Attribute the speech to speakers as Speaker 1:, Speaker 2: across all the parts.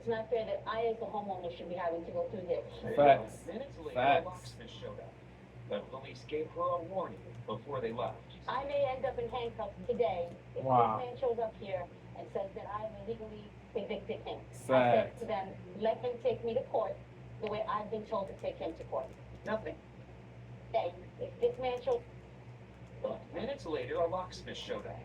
Speaker 1: it's not fair that I, as the homeowner, should be having to go through this.
Speaker 2: Facts.
Speaker 3: Minutes later, a
Speaker 2: Facts.
Speaker 3: locksmith showed up. The police gave her a warning before they left.
Speaker 1: I may end up in handcuffs today if
Speaker 2: Wow.
Speaker 1: this man shows up here and says that I illegally evicted him. I
Speaker 2: Fact.
Speaker 1: said to them, let him take me to court the way I've been told to take him to court.
Speaker 3: Nothing.
Speaker 1: Hey, if this man shows...
Speaker 3: Minutes later, a locksmith showed up.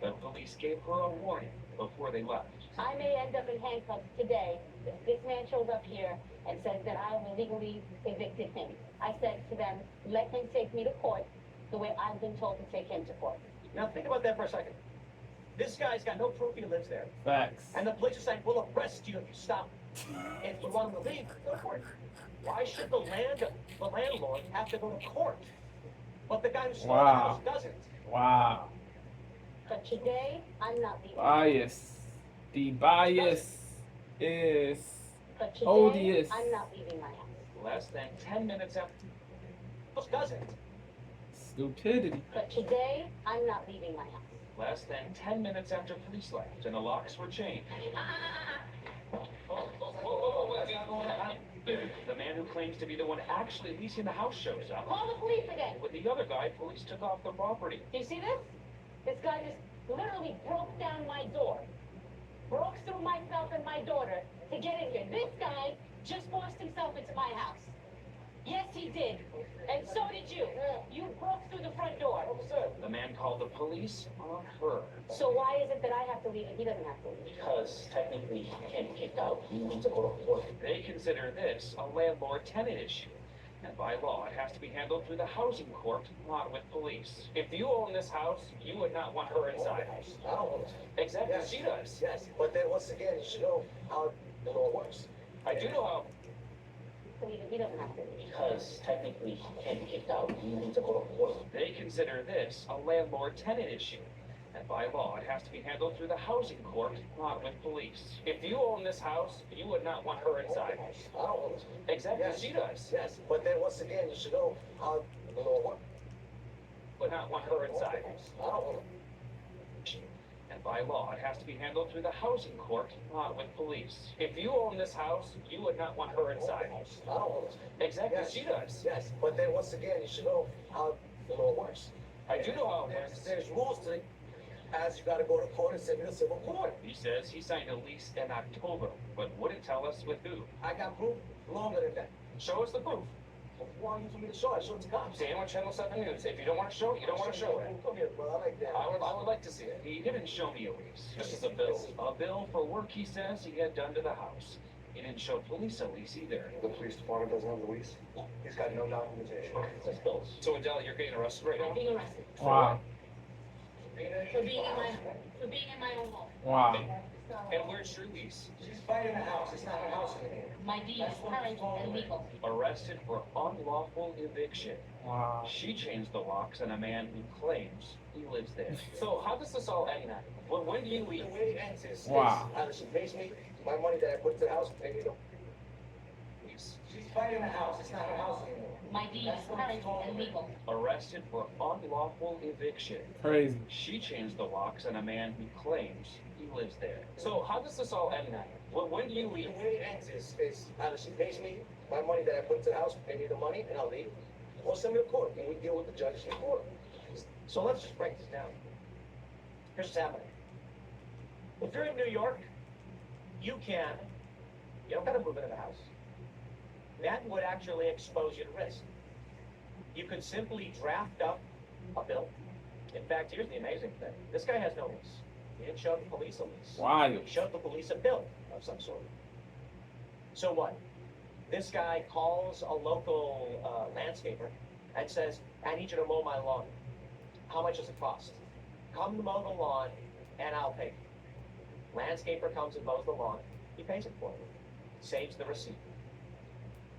Speaker 3: The police gave her a warning before they left.
Speaker 1: I may end up in handcuffs today if this man shows up here and says that I illegally evicted him. I said to them, let him take me to court the way I've been told to take him to court.
Speaker 4: Now think about that for a second. This guy's got no proof he lives there.
Speaker 2: Facts.
Speaker 4: And the police are saying, we'll arrest you if you stop. If you want him to leave, go for it. Why should the landlord have to go to court? But the guy who stole the
Speaker 2: Wow.
Speaker 4: house doesn't.
Speaker 2: Wow.
Speaker 1: But today, I'm not leaving.
Speaker 2: Bias. The bias is
Speaker 1: But today,
Speaker 2: odious.
Speaker 1: I'm not leaving my house.
Speaker 3: Less than 10 minutes after.
Speaker 4: House doesn't.
Speaker 2: stupidity.
Speaker 1: But today, I'm not leaving my house.
Speaker 3: Less than 10 minutes after police left and the locks were changed. The man who claims to be the one actually leasing the house shows up.
Speaker 1: Call the police again.
Speaker 3: With the other guy, police took off the property.
Speaker 1: Do you see this? This guy just literally broke down my door. Broke through myself and my daughter to get in here. This guy just forced himself into my house. Yes, he did. And so did you. You broke through the front door.
Speaker 3: The man called the police on her.
Speaker 1: So why is it that I have to leave and he doesn't have to leave?
Speaker 4: Because technically he can't be kicked out. You need to go to court.
Speaker 3: They consider this a landlord-tenant issue. And by law, it has to be handled through the housing court, not with police. If you own this house, you would not want her inside.
Speaker 4: I don't want to.
Speaker 3: Exactly,
Speaker 4: Yes.
Speaker 3: she does.
Speaker 4: Yes, but then once again, you should know how the law works.
Speaker 3: I do know how.
Speaker 1: He doesn't have to leave.
Speaker 4: Because technically he can't be kicked out. You need to go to court.
Speaker 3: They consider this a landlord-tenant issue. And by law, it has to be handled through the housing court, not with police. If you own this house, you would not want her inside.
Speaker 4: I don't want to.
Speaker 3: Exactly,
Speaker 4: Yes.
Speaker 3: she does.
Speaker 4: Yes, but then once again, you should know how the law works.
Speaker 3: Would not want her inside.
Speaker 4: I don't want
Speaker 3: And by law, it has to be handled through the housing court, not with police. If you own this house, you would not want her inside.
Speaker 4: I don't want to.
Speaker 3: Exactly,
Speaker 4: Yes.
Speaker 3: she does.
Speaker 4: Yes, but then once again, you should know how the law works.
Speaker 3: I do know how it works.
Speaker 4: There's rules to it, as you gotta go to court and send me to civil court.
Speaker 3: He says he signed a lease in October, but wouldn't tell us with who.
Speaker 4: I got proof longer than that.
Speaker 3: Show us the proof.
Speaker 4: Why you for me to show? I show it to cops.
Speaker 3: Dan on Channel 7 News. If you don't want to show it, you don't want to show it.
Speaker 4: Come here, bro. I like that.
Speaker 3: I would like to see it. He didn't show me a lease. This is a bill. A bill for work he says he had done to the house. He didn't show police a lease either.
Speaker 5: The police department doesn't have the lease. He's got no documentation.
Speaker 4: That's bills.
Speaker 3: So Adele, you're getting arrested right
Speaker 1: I'm
Speaker 3: now?
Speaker 1: being arrested
Speaker 2: Wow.
Speaker 1: for being in my own home.
Speaker 2: Wow.
Speaker 3: And where's your lease?
Speaker 4: She's fighting the house. It's not a house anymore.
Speaker 1: My deed is current and legal.
Speaker 3: Arrested for unlawful eviction.
Speaker 2: Wow.
Speaker 3: She changed the locks on a man who claims he lives there. So how does this all end now? When do you leave?
Speaker 4: The way it ends is,
Speaker 2: Wow.
Speaker 4: either she pays me my money that I put to the house, pay me the. She's fighting the house. It's not a house anymore.
Speaker 1: My deed is current and legal.
Speaker 3: Arrested for unlawful eviction.
Speaker 2: Crazy.
Speaker 3: She changed the locks on a man who claims he lives there. So how does this all end now? When do you
Speaker 4: The
Speaker 3: leave?
Speaker 4: way it ends is either she pays me my money that I put to the house, pay me the money, and I'll leave, or send me to court, and we deal with the judge in court. So let's just break this down. Here's what's happening. If you're in New York, you don't gotta move into the house. That would actually expose you to risk. You could simply draft up a bill. In fact, here's the amazing thing. This guy has no lease. He didn't show the police a lease.
Speaker 2: Wild.
Speaker 4: He showed the police a bill of some sort. So what? This guy calls a local landscaper and says, I need you to mow my lawn. How much does it cost? Come to mow the lawn and I'll pay you. Landscaper comes and mows the lawn. He pays it for you. Saves the receipt.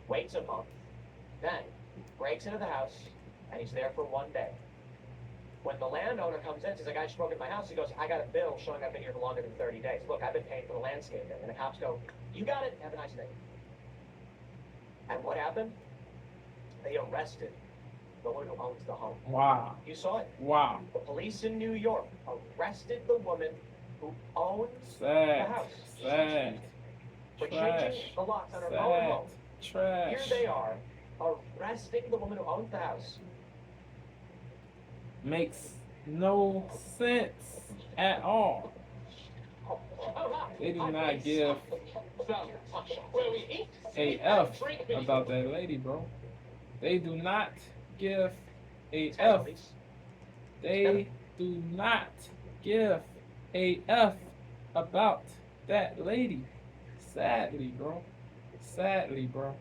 Speaker 4: Waits a month. Then breaks into the house and he's there for 1 day. When the landowner comes in, says, a guy just broke into my house, he goes, I got a bill showing I've been here for longer than 30 days. Look, I've been paying for the landscaping. And the cops go, you got it, have a nice day. And what happened? They arrested the one who owns the home.
Speaker 2: Wow.
Speaker 4: You saw it.
Speaker 2: Wow.
Speaker 4: The police in New York arrested the woman who owns the
Speaker 2: Sad.
Speaker 4: house.
Speaker 2: Sad.
Speaker 4: for
Speaker 2: Trash.
Speaker 4: changing the locks on her own
Speaker 2: Sad.
Speaker 4: home.
Speaker 2: Trash.
Speaker 4: Here they are, arresting the woman who owns the house.
Speaker 2: Makes no sense at all. They do not give a F about that lady, bro. They do not give a
Speaker 4: This guy's
Speaker 2: F.
Speaker 4: police.
Speaker 2: They do not give a F about that lady. Sadly, bro. Sadly, bro.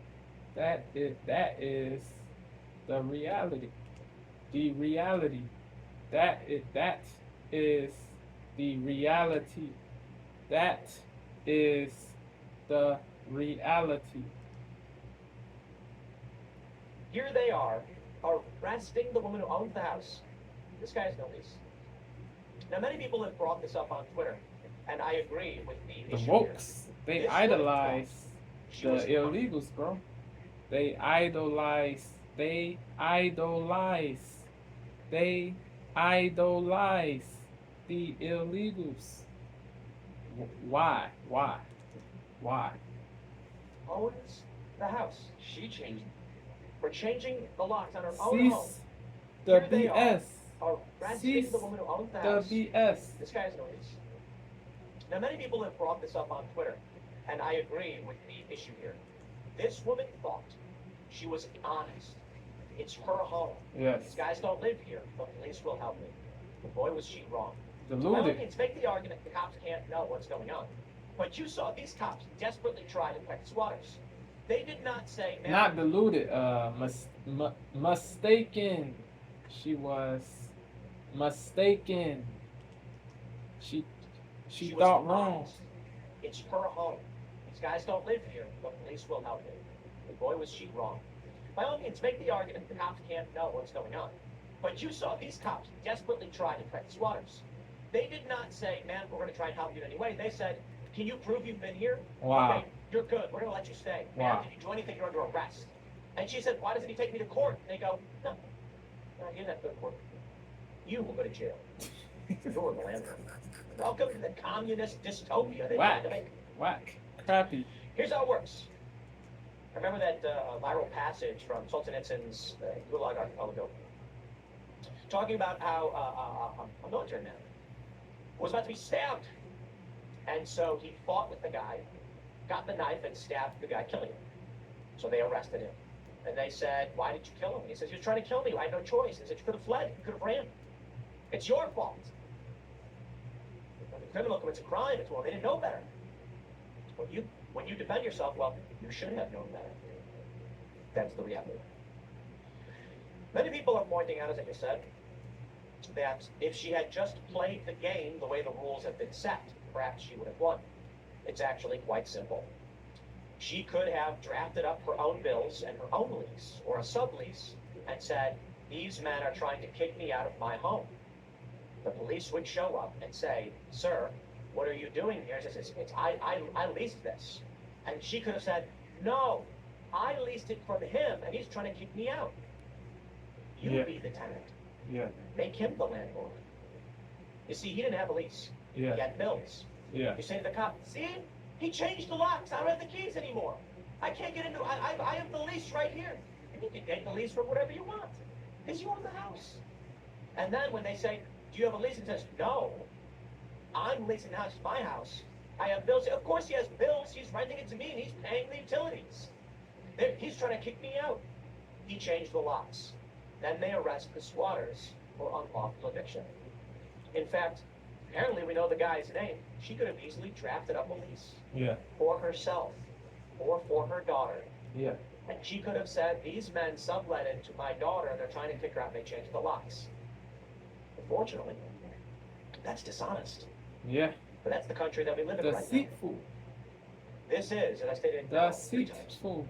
Speaker 2: That is the reality. The reality. That is the reality. That is the reality.
Speaker 4: Here they are, arresting the woman who owns the house. This guy has no lease. Now, many people have brought this up on Twitter, and I agree with the
Speaker 2: The
Speaker 4: issue here.
Speaker 2: wokes, they
Speaker 4: This
Speaker 2: idolize
Speaker 4: She
Speaker 2: the
Speaker 4: was
Speaker 2: illegals, bro. They idolize the illegals. Why?
Speaker 4: owns the house.
Speaker 3: She changed.
Speaker 4: For changing the locks on her own home.
Speaker 2: Cease the
Speaker 4: Here they
Speaker 2: BS.
Speaker 4: Arresting
Speaker 2: Cease
Speaker 4: the woman who owns the
Speaker 2: The
Speaker 4: house.
Speaker 2: BS.
Speaker 4: This guy has no lease. Now, many people have brought this up on Twitter, and I agree with the issue here. This woman thought she was honest. It's her home. These
Speaker 2: Yes.
Speaker 4: guys don't live here. The police will help me. Boy, was she wrong. By all
Speaker 2: Deluded.
Speaker 4: means, make the argument the cops can't know what's going on. But you saw these cops desperately try to protect squatters. They did not say, "Man,
Speaker 2: Not deluded. Mistaken. She was mistaken. She
Speaker 4: she was
Speaker 2: thought wrong.
Speaker 4: honest. It's her home. These guys don't live here. The police will help me." And boy, was she wrong. By all means, make the argument the cops can't know what's going on. But you saw these cops desperately try to protect squatters. They did not say, "Man, we're going to try and help you in any way." They said, "Can you prove you've been here?
Speaker 2: Wow.
Speaker 4: Okay, you're good. We're going to let you stay.
Speaker 2: Wow.
Speaker 4: Man, if you do anything, you're under arrest." And she said, "Why doesn't he take me to court?" And they go, "No, you didn't have to go to court. You will go to jail. You're the landlord. Welcome to the communist dystopia they tried to make."
Speaker 2: Whack. Crappy.
Speaker 4: Here's how it works. Remember that viral passage from Solzhenitsyn's Gulag archipelago, talking about how a military man was about to be stabbed. And so he fought with the guy, got the knife and stabbed the guy, killing him. So they arrested him. And they said, "Why did you kill him?" He says, "He was trying to kill me. I had no choice." He said, "You could have fled. You could have ran. It's your fault." When the criminal commits a crime, it's, well, they didn't know better. When you defend yourself, well, you should have known better. That's the reality. Many people are pointing out, as I just said, that if she had just played the game the way the rules have been set, perhaps she would have won. It's actually quite simple. She could have drafted up her own bills and her own lease, or a sublease, and said, "These men are trying to kick me out of my home." The police would show up and say, "Sir, what are you doing here?" She says, I leased this. And she could have said, "No, I leased it from him, and he's trying to kick me out. You
Speaker 2: Yeah.
Speaker 4: be the tenant.
Speaker 2: Yeah.
Speaker 4: Make him the landlord." You see, he didn't have a lease. He
Speaker 2: Yeah.
Speaker 4: had bills.
Speaker 2: Yeah.
Speaker 4: You say to the cop, "See, he changed the locks. I don't have the keys anymore. I can't get into. I have the lease right here. And you can take the lease for whatever you want, because you own the house." And then when they say, "Do you have a lease?" and says, "No, I'm leasing the house. It's my house. I have bills." Of course he has bills. He's renting it to me, and he's paying the utilities. He's trying to kick me out. He changed the locks. Then they arrest the squatters for unlawful eviction. In fact, apparently we know the guy's name. She could have easily drafted up a lease
Speaker 2: Yeah.
Speaker 4: for herself or for her daughter.
Speaker 2: Yeah.
Speaker 4: And she could have said, "These men sublet it to my daughter, and they're trying to kick her out, and they changed the locks." Unfortunately, that's dishonest.
Speaker 2: Yeah.
Speaker 4: But that's the country that we live in right now.
Speaker 2: Deceitful.
Speaker 4: This is, as I stated 3 times,
Speaker 2: Deceitful.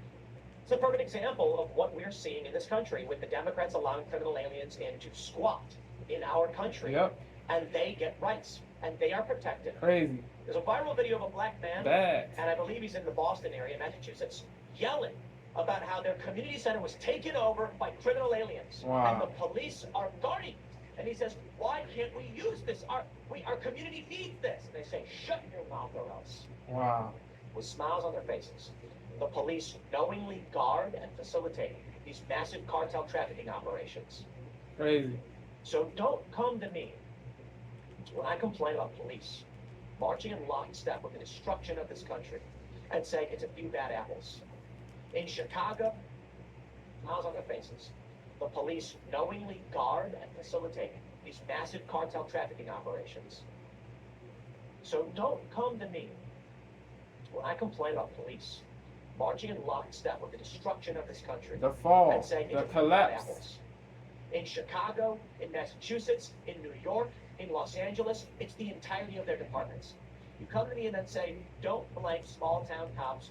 Speaker 4: it's a perfect example of what we're seeing in this country, with the Democrats allowing criminal aliens in to squat in our country.
Speaker 2: Yep.
Speaker 4: And they get rights, and they are protected.
Speaker 2: Crazy.
Speaker 4: There's a viral video of a black man,
Speaker 2: Bad.
Speaker 4: and I believe he's in the Boston area, Massachusetts, yelling about how their community center was taken over by criminal aliens.
Speaker 2: Wow.
Speaker 4: And the police are guarding it. And he says, "Why can't we use this? Our community needs this." And they say, "Shut your mouth or else."
Speaker 2: Wow.
Speaker 4: with smiles on their faces. The police knowingly guard and facilitate these massive cartel trafficking operations.
Speaker 2: Crazy.
Speaker 4: So don't come to me when I complain about police marching in lockstep with the destruction of this country and say it's a few bad apples. In Chicago, smiles on their faces. The police knowingly guard and facilitate these massive cartel trafficking operations. So don't come to me when I complain about police marching in lockstep with the destruction of this country
Speaker 2: The fall,
Speaker 4: and say it's
Speaker 2: the
Speaker 4: a few bad
Speaker 2: collapse.
Speaker 4: apples. In Chicago, in Massachusetts, in New York, in Los Angeles, it's the entirety of their departments. You come to me and then say, don't blame small town cops.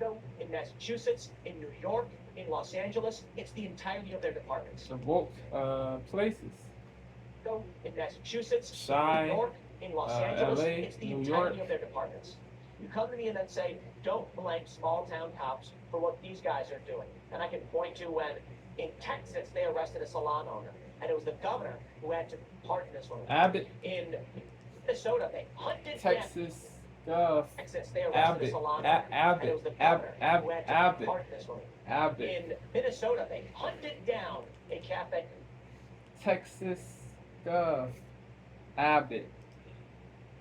Speaker 4: No, in Massachusetts, in New York, in Los Angeles, it's the entirety of their departments.
Speaker 2: The woke places.
Speaker 4: No, in Massachusetts,
Speaker 2: Shy,
Speaker 4: in New York, in Los Angeles,
Speaker 2: LA,
Speaker 4: it's the
Speaker 2: New
Speaker 4: entirety
Speaker 2: York.
Speaker 4: of their departments. You come to me and then say, don't blame small town cops for what these guys are doing. And I can point to when in Texas they arrested a salon owner, and it was the governor who had to pardon this woman.
Speaker 2: Abbott,
Speaker 4: In Minnesota, they hunted down
Speaker 2: Texas, Gov,
Speaker 4: Texas, they arrested a
Speaker 2: Abbott,
Speaker 4: salon owner, and it
Speaker 2: Abbott,
Speaker 4: was the governor who had to
Speaker 2: Abbott,
Speaker 4: pardon this woman.
Speaker 2: Abbott,
Speaker 4: In Minnesota, they hunted down a cafe.
Speaker 2: Texas, Gov, Abbott.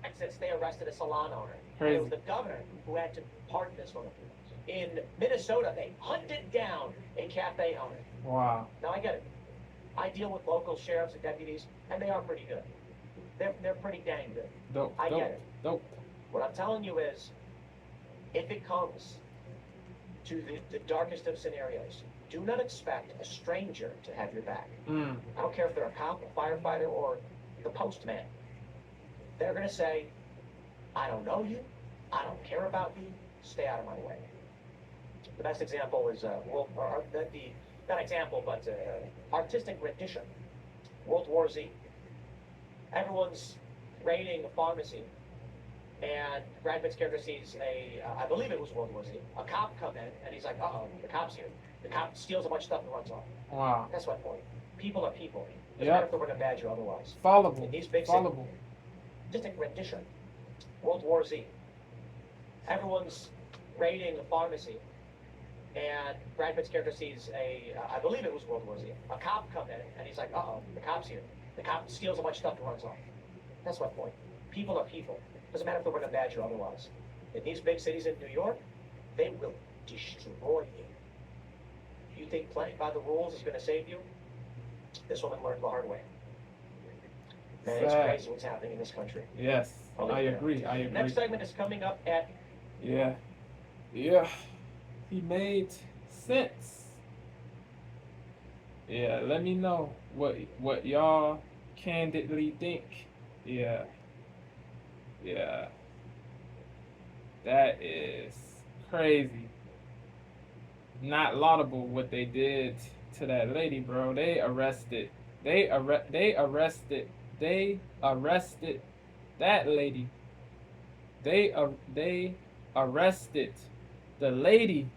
Speaker 4: Texas, they arrested a salon owner, and
Speaker 2: Crazy.
Speaker 4: it was the governor who had to pardon this woman. In Minnesota, they hunted down a cafe owner.
Speaker 2: Wow.
Speaker 4: Now I get it. I deal with local sheriffs and deputies, and they are pretty good. They're pretty dang good.
Speaker 2: Dope,
Speaker 4: I get
Speaker 2: dope,
Speaker 4: it.
Speaker 2: dope.
Speaker 4: What I'm telling you is, if it comes to the darkest of scenarios, do not expect a stranger to have your back.
Speaker 2: Mm.
Speaker 4: I don't care if they're a cop, a firefighter, or the postman. They're going to say, I don't know you, I don't care about you, stay out of my way. The best example is, not example, but artistic rendition. World War Z. Everyone's raiding a pharmacy, and Brad Pitt's character sees I believe it was World War Z, a cop come in, and he's like, uh-oh, the cop's here. The cop steals a bunch of stuff and runs off.
Speaker 2: Wow.
Speaker 4: That's my point. People are people. Doesn't
Speaker 2: Yep.
Speaker 4: matter if they're going to badge you otherwise.
Speaker 2: Followable.
Speaker 4: In these big cities,
Speaker 2: Followable.
Speaker 4: artistic rendition. World War Z. Everyone's raiding a pharmacy, and Brad Pitt's character sees I believe it was World War Z, a cop come in, and he's like, uh-oh, the cop's here. The cop steals a bunch of stuff and runs off. That's my point. People are people. Doesn't matter if they're going to badge you otherwise. In these big cities in New York, they will destroy you. You think playing by the rules is going to save you? This woman learned the hard way. Man, it's
Speaker 2: Sad.
Speaker 4: crazy what's happening in this country.
Speaker 2: Yes, I agree. I agree.
Speaker 4: Next segment is coming up at
Speaker 2: Yeah. Yeah. He made sense. Yeah, let me know what y'all candidly think. Yeah. Yeah. That is crazy. Not laudable what they did to that lady, bro. They arrested that lady. They arrested the lady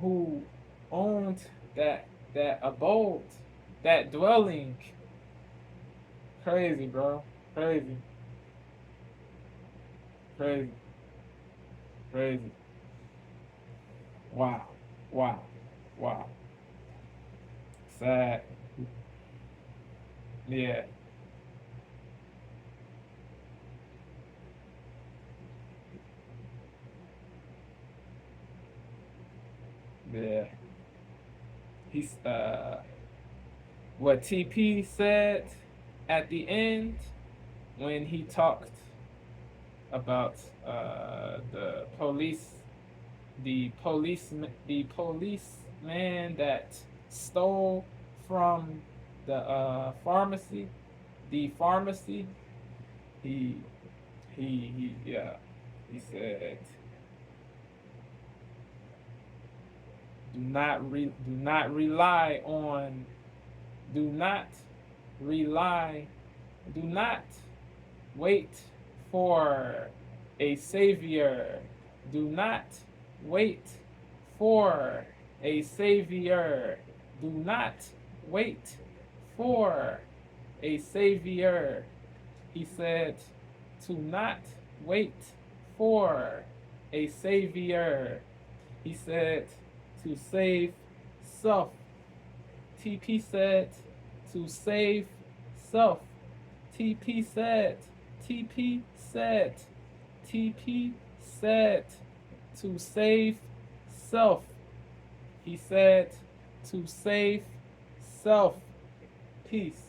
Speaker 2: who owned that abode, that dwelling. Crazy, bro. Crazy. Crazy. Crazy. Wow. Wow. Wow. Sad. Yeah. Yeah. He's what TP said at the end when he talked about the policeman that stole from the pharmacy. He said, do not wait for a savior. Do not wait for a savior. Do not wait for a savior. He said to not wait for a savior. He said to save self. TP said to save self. TP said, TP said, TP said to save self. He said to save self. Peace.